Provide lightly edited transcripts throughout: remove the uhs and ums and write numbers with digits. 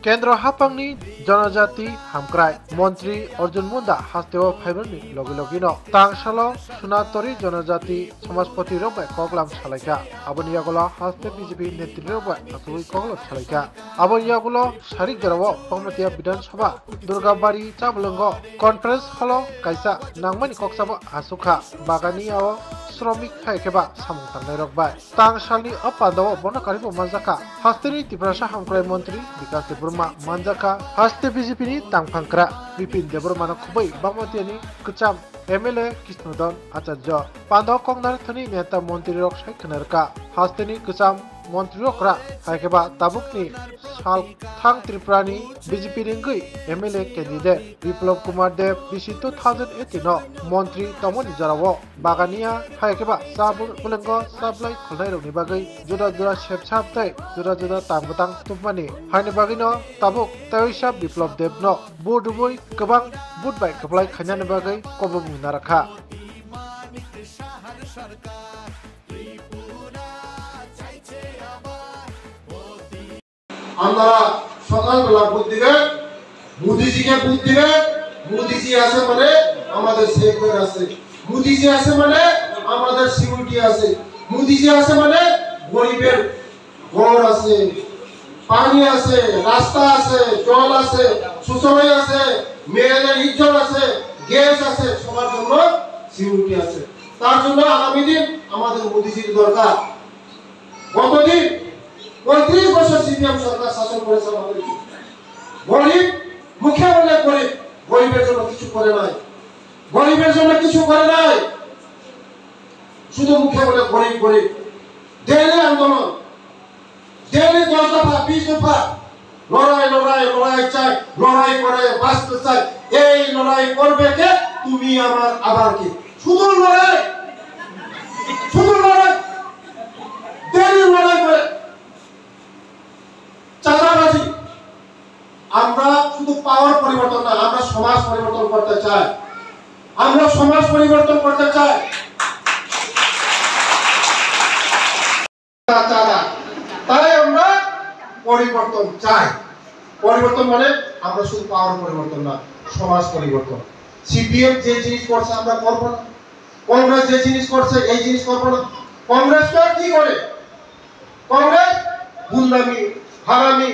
केंद्र हाफांनि जनजाति हामक्राय मंत्री अर्जुन मुंडा हास्तेव फाइबरनि लगे लगेनो तांसालो सुनातरी जनजाति समाजपति रबाय कगलाम सालायका आबनियागुलो हास्ते बीजेपी नेतृत्व रबाय आसुई कगलाम सालायका आबनियागुलो सारिक जराव पंगमतिया विधानसभा दुर्गाबारी चाबलंगो कॉन्फ्रेंस हॉल कायसा नांगमानि कक्साबो आसुखा बागानियाव श्रमिक हायकेबा सामुं थांनाय रकबाय तांसालनि अपादाव बनकारिबो मानजाका हास्तेनि तिब्रासा हामक्राय मंत्री विकास देबरमा मानजाका हास्ते बीजेपीनि तांफांक्रा बिपिन देबरमानो खुबै बामतियानि कचाम एमएलए कृष्णदन आचार्य पांडव कंगनार थनि नेता मंत्री रक सायखनारका हास्तेनि कचाम मंत्री रकरा हायकेबा ताबुकनि साल थांग त्रिपुरानि बीजेपी रिंगै एमएलए कैंडिडेट विप्लव कुमार देव बिसि 2018 नो मंत्री तमनि जराव बागानिया हायकेबा साबुलंग साप्लाय खलनायरनि बागै जुदा जुदा सेबसाबथै जुदा जुदा तांबतां तुममानि हायनि बागैनो ताबुक तैसा विप्लव देव नो बुदुबै गोबां बुदबाय खबलाय खायनानि बागै कबो बुंना राखा আমরা সকালবেলা ভোট দিবেন মোদিজিকে ভোট দিবেন মোদিজি আছে মানে আমাদের সেফগার্ড আছে মোদিজি আছে মানে আমাদের সিকিউরিটি আছে মোদিজি আছে মানে গরিবের ঘর আছে পানি আছে রাস্তা আছে জল আছে শৌচালয় আছে মেয়েদের ইজ্জত আছে গ্যাস আছে সবার জন্য সিকিউরিটি আছে তার জন্য আগামী দিন আমাদের মোদিজির দরকার গতদিন 35 বছর সিপিএম সরকার শাসন করেছে আমাদের গরিব মুখে বলে গরিব গরিবের জন্য কিছু করে নাই গরিবের জন্য কিছু করে নাই শুধু মুখে বলে গরিব গরিব ডেলি আন্দোলন ডেলি 10 দফা 20 দফা লড়াই লড়াই লড়াই চাই লড়াই করে বাঁচতে চাই এই লড়াই করবে কে তুমি আমার আবার কে শুধু লড়াই ডেলি লড়াই করে চাঁদাবাজি আমরা শুধু পাওয়ার পরিবর্তন না আমরা সমাজ পরিবর্তন করতে চাই তাই আমরা পরিবর্তন চাই পরিবর্তন মানে আমরা শুধু পাওয়ার পরিবর্তন না সমাজ পরিবর্তন সিপিএম যে জিনিস করছে আমরা করব না কংগ্রেস যে জিনিস করছে এই জিনিস করব না কংগ্রেস তো কি করে কংগ্রেস গুন্ডামি হারামি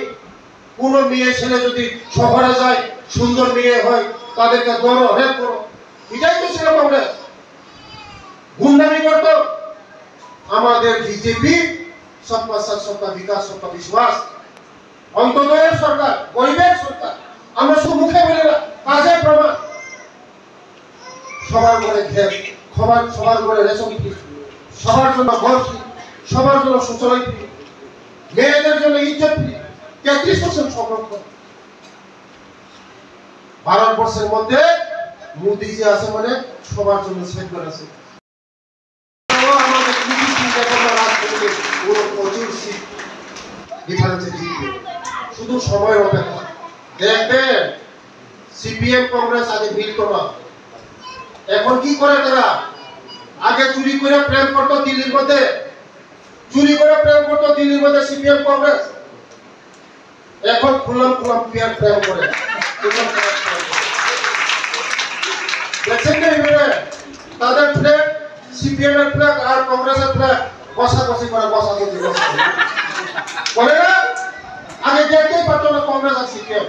কোন মেয়ে ছেলে যদি শহরে যায় সুন্দর মেয়ে হয় তাদেরকে ধরো রেপ করো এটাই তো ছিল কংগ্রেস গুন্ডামি করতো আমাদের বিজেপি সবকা সাথ সবকা বিকাশ সবকা বিশ্বাস অন্তদয়ের সরকার গরিবের সরকার আমরা শুধু মুখে বলি না কাজে প্রমাণ সবার ঘরে ঘের সবার ঘরে রেশন ফ্রি সবার জন্য ঘর ফ্রি সবার জন্য শৌচালয় ফ্রি মেয়েদের জন্য ইজ্জত ফ্রি 33% সংরক্ষণ ভারতবর্ষের মধ্যে মোদিজি আছে মানে সবার জন্য সেফগার্ড আছে আমাদের শুধু সময়ের অপেক্ষা দেখবেন সিপিএম কংগ্রেস আগে মিলত না এখন কি করে তারা আগে চুরি করে প্রেম করতো দিল্লির মধ্যে সিপিএম কংগ্রেস এখন খুললাম পিয়ার প্রেম করে দেখছেন না এবারে তাদের ফ্ল্যাগ সিপিএম এর ফ্ল্যাগ আর কংগ্রেসের ফ্ল্যাগ কষাকষি করে না আগে দেখতেই পারতো না কংগ্রেস আর সিপিএম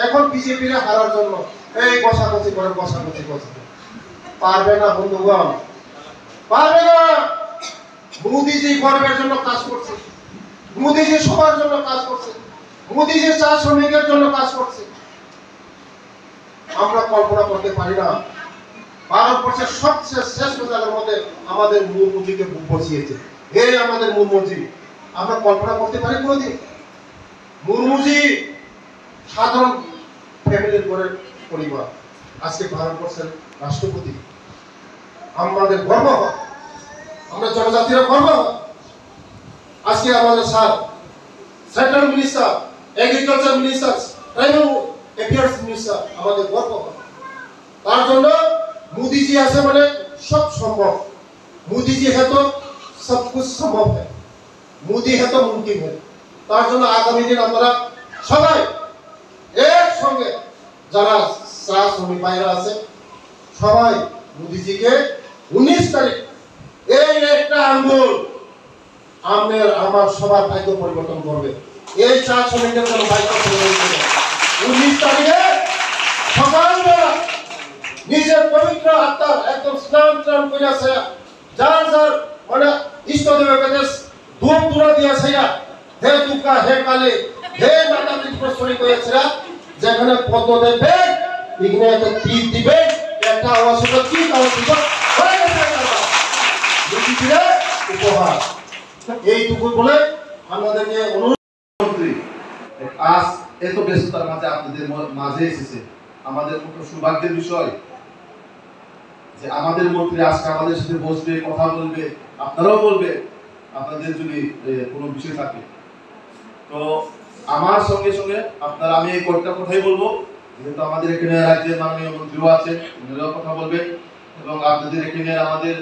এখন বিজেপি রে হারার জন্য এই কষাকষি করে পারবে না বন্ধুগণ পারবে না মোদিজি গরিবের জন্য কাজ করছে মোদিজি সবার জন্য কাজ করছে মোদিজি চা শ্রমিকের জন্য কাজ করছে আমরা কল্পনা করতে পারি না ভারতবর্ষের সবচেয়ে শ্রেষ্ঠ জায়গার মধ্যে আমাদের মুরমুজিকে বসিয়েছে এই আমাদের মুরমুজি আমরা কল্পনা করতে পারি কোনোদিন মুরমুজি সাধারণ ফ্যামিলির পরিবার আজকে ভারতবর্ষের রাষ্ট্রপতি আমাদের গর্ব হয় আমরা জনজাতিরা গর্ব হয় আজকে আমাদের sir central minister agriculture minister tribal affairs minister আমাদের গর্ব হয় তার জন্য মোদিজি আছে মানে সব সম্ভব মোদিজি है तो सब कुछ संभव है मोदी है तो मुमकिन है তার জন্য আগামী দিন আমরা সবাই যারা চা শ্রমিক ভাইরা আছে সবাই মোদিজিকে 19 তারিখ এই একটা আঙ্গুল আমার সবার ভাগ্য পরিবর্তন করবে। এই চা শ্রমিকদের জন্য ভাগ্য পরিবর্তন করবে। 19 তারিখে সকালবেলা নিজের পবিত্র আত্মার একদম স্নান করে আসে, যার যার মানে ইষ্টদেবের কাছে ধূপ ধুলা দিয়ে আসে, হে দুর্গা হে কালী হে মাতা ত্রিপুরেশ্বরী করেছে, যেখানে পদ্ম দেবে এখানে একটা তীর দিবে, একটা আওয়াজ হবে কি আওয়াজ দিবে হয়ে গেছে উপহার। এইটুকু বলে আমাদেরকে অনুরোধ মন্ত্রী আজ এত ব্যস্ততার মাঝে আপনাদের মাঝে এসেছে, আমাদের পক্ষে সৌভাগ্যের বিষয় যে আমাদের মন্ত্রী আজকে আমাদের সাথে বসবে, কথা বলবে, আপনারাও বলবে আপনাদের যদি কোনো বিষয় থাকে। তো আমার সঙ্গে সঙ্গে আপনারা আমি এই কয়েকটা কথাই বলবো, যেহেতু আমাদের এখানে রাজ্যের মাননীয় মন্ত্রীও আছেন, উনিরাও কথা বলবেন, এবং আপনাদের এখানে আমাদের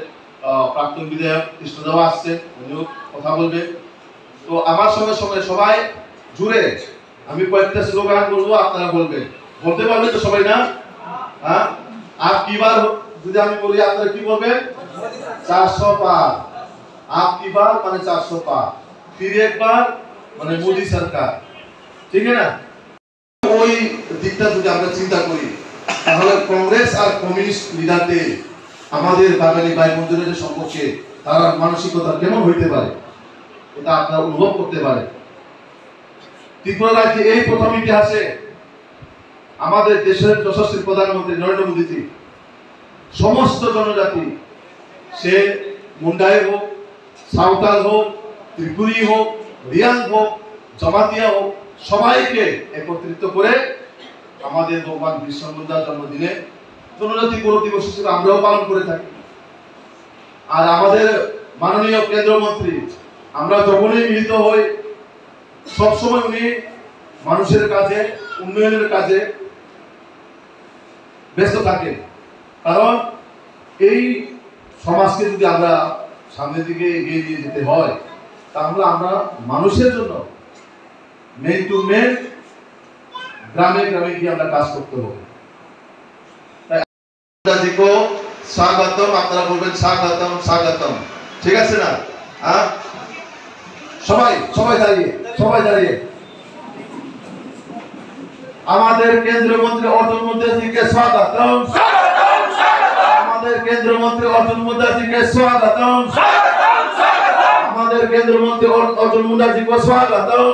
প্রাক্তন বিধায়ক কৃষ্ণদেও আসছে, উনিও কথা বলবে। তো আমার সঙ্গে সঙ্গে সবাই জুড়ে আমি কয়েকটা স্লোগান বলবো, আপনারা বলবেন, বলতে পারবেন তো সবাই না? হ্যাঁ, আর কি বার যদি আমি বলি আপনারা কি বলবেন? 400 পার। आप की बार माने 400 पार, फिर एक बार माने मोदी सरकार, ठीक है ना? ওই দিকটা যদি আমরা চিন্তা করি তাহলে কংগ্রেস আর কমিউনিস্ট লিডারদের আমাদের বাঙালি ভাই বোনদের সম্পর্কে তার মানসিকতা কেমন হইতে পারে এটা আপনারা অনুভব করতে পারে। ত্রিপুরা রাজ্যে এই প্রথম ইতিহাসে আমাদের দেশের যশস্বী প্রধানমন্ত্রী নরেন্দ্র মোদীজি সমস্ত জনজাতি, সে মুন্ডাই হোক, সাঁওতাল হোক, ত্রিপুরী হোক, রিয়াং হোক, জমাতিয়া হোক, সবাইকে একত্রিত করে আমাদের ভগবান বিরসা মুন্ডার জন্মদিনে জনজাতি গৌরব দিবস হিসেবে আমরাও পালন করে থাকি। আর আমাদের মাননীয় কেন্দ্রমন্ত্রী, আমরা যখনই মিলিত হই সবসময় উনি মানুষের কাজে, উন্নয়নের কাজে ব্যস্ত থাকেন। কারণ এই সমাজকে যদি আমরা সামনের দিকে এগিয়ে নিয়ে যেতে হয় তাহলে আমরা মানুষের জন্য মেন টু মেন গ্রামে গ্রামে গিয়ে আমরা কাজ করতে হবে। তাই স্বাগতম, আপনারা বলবেন স্বাগতম স্বাগতম, ঠিক আছে না? হ্যাঁ, সবাই সবাই দাঁড়িয়ে, সবাই দাঁড়িয়ে। আমাদের কেন্দ্রীয় মন্ত্রী অর্জুন মুন্ডাজিকে স্বাগতম, আমাদের কেন্দ্রীয় মন্ত্রী অর্জুন মুন্ডাজিকে স্বাগতম, আমাদের কেন্দ্রীয় মন্ত্রী অর্জুন মুন্ডাজিকে স্বাগতম।